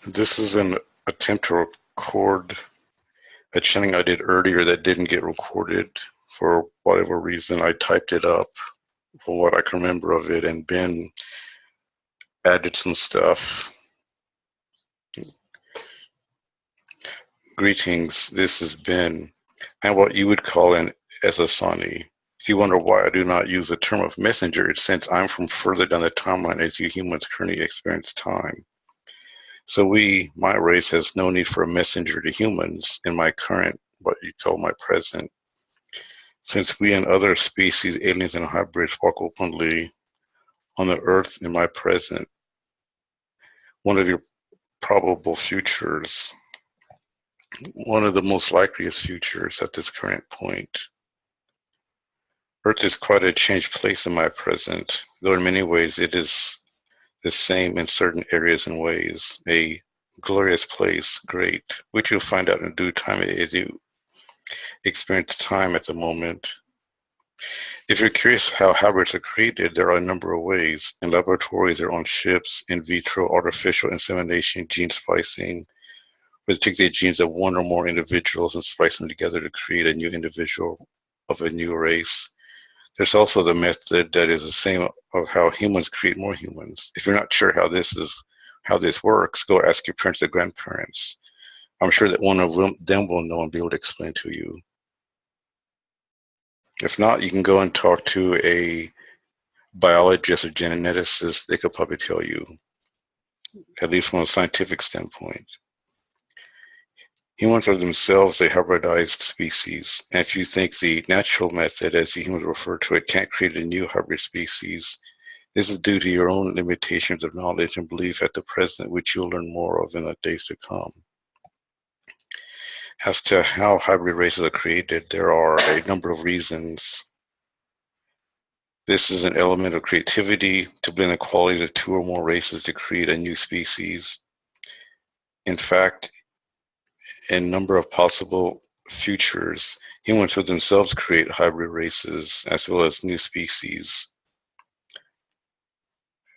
This is an attempt to record a channeling I did earlier that didn't get recorded for whatever reason. I typed it up for what I can remember of it, and Ben added some stuff. Greetings, this is Ben. I'm what you would call an Essasani. If you wonder why I do not use the term of messenger, it's since I'm from further down the timeline as you humans currently experience time. So my race, has no need for a messenger to humans in my current, what you call my present. Since we and other species, aliens and hybrids, walk openly on the earth in my present, one of your probable futures, one of the most likeliest futures at this current point. Earth is quite a changed place in my present, though in many ways it is the same in certain areas and ways. A glorious place, great, which you'll find out in due time as you experience time at the moment. If you're curious how hybrids are created, there are a number of ways. In laboratories or on ships, in vitro, artificial insemination, gene splicing, where they take the genes of one or more individuals and splice them together to create a new individual of a new race. There's also the method that is the same of how humans create more humans. If you're not sure how this works, go ask your parents or grandparents. I'm sure that one of them will know and be able to explain to you. If not, you can go and talk to a biologist or geneticist. They could probably tell you, at least from a scientific standpoint. Humans are themselves a hybridized species, and if you think the natural method, as the humans refer to it, can't create a new hybrid species, this is due to your own limitations of knowledge and belief at the present, which you'll learn more of in the days to come. As to how hybrid races are created, there are a number of reasons. This is an element of creativity to blend the qualities of two or more races to create a new species. In fact, in a number of possible futures, humans would themselves create hybrid races as well as new species.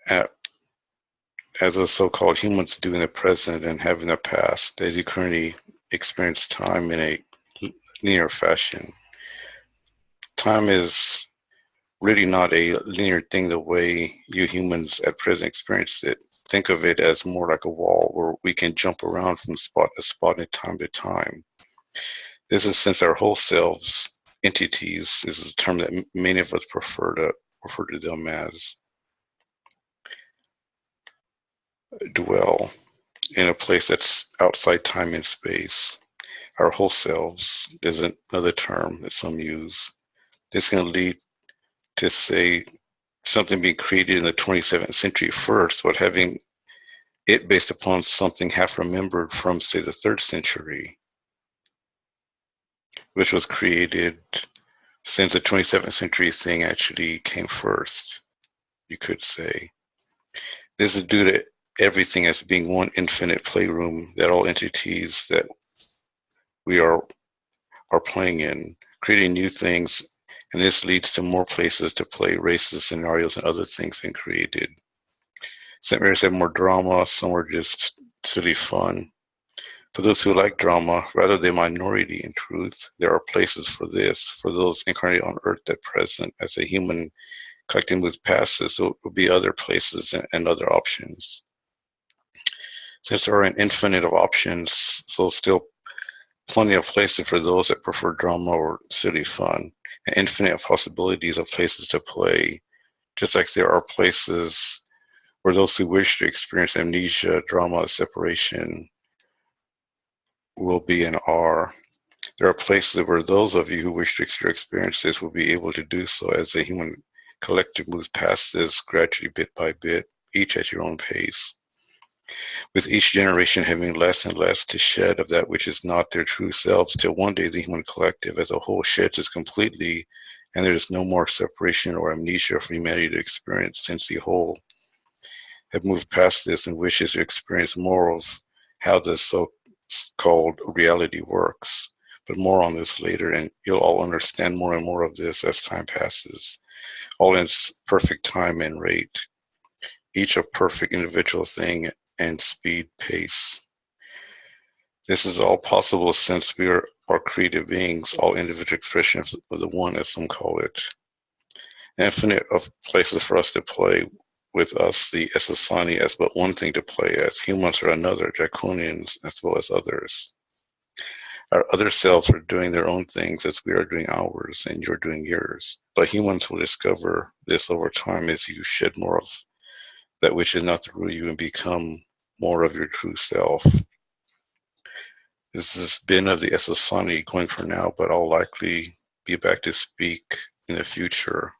As the so-called humans do in the present and have in the past, as you currently experience time in a linear fashion. Time is really not a linear thing the way you humans at present experience it. Think of it as more like a wall where we can jump around from spot to spot and time to time. This is since our whole selves, entities, is a term that many of us prefer to refer to them as, dwell in a place that's outside time and space. Our whole selves is another term that some use. This can lead to, say, something being created in the 27th century first, but having it based upon something half remembered from, say, the 3rd century, which was created since the 27th century thing actually came first, you could say. This is due to everything as being one infinite playroom that all entities that we are playing in, creating new things, and this leads to more places to play races, scenarios, and other things being created. Some areas have more drama, some are just silly fun. For those who like drama, rather the minority in truth, there are places for this. For those incarnated on Earth at present, as a human collecting moves past this, there will be other places and other options. Since there are an infinite of options, so still plenty of places for those that prefer drama or silly fun, and infinite possibilities of places to play, just like there are places where those who wish to experience amnesia, drama, separation will be and are. There are places where those of you who wish to experience this will be able to do so as the human collective moves past this gradually, bit by bit, each at your own pace. With each generation having less and less to shed of that which is not their true selves, till one day the human collective as a whole sheds this completely, and there is no more separation or amnesia for humanity to experience, since the whole have moved past this and wishes to experience more of how the so-called reality works. But more on this later, and you'll all understand more and more of this as time passes, all in its perfect time and rate. Each a perfect individual thing and speed, pace. This is all possible since we are creative beings, all individual expressions of the one, as some call it. Infinite of places for us to play with us, the Essasani, as but one thing to play as. Humans are another, Draconians as well as others. Our other selves are doing their own things as we are doing ours and you're doing yours. But humans will discover this over time as you shed more of that which is not to rule you and become more of your true self. This has been of the Essasani going for now, but I'll likely be back to speak in the future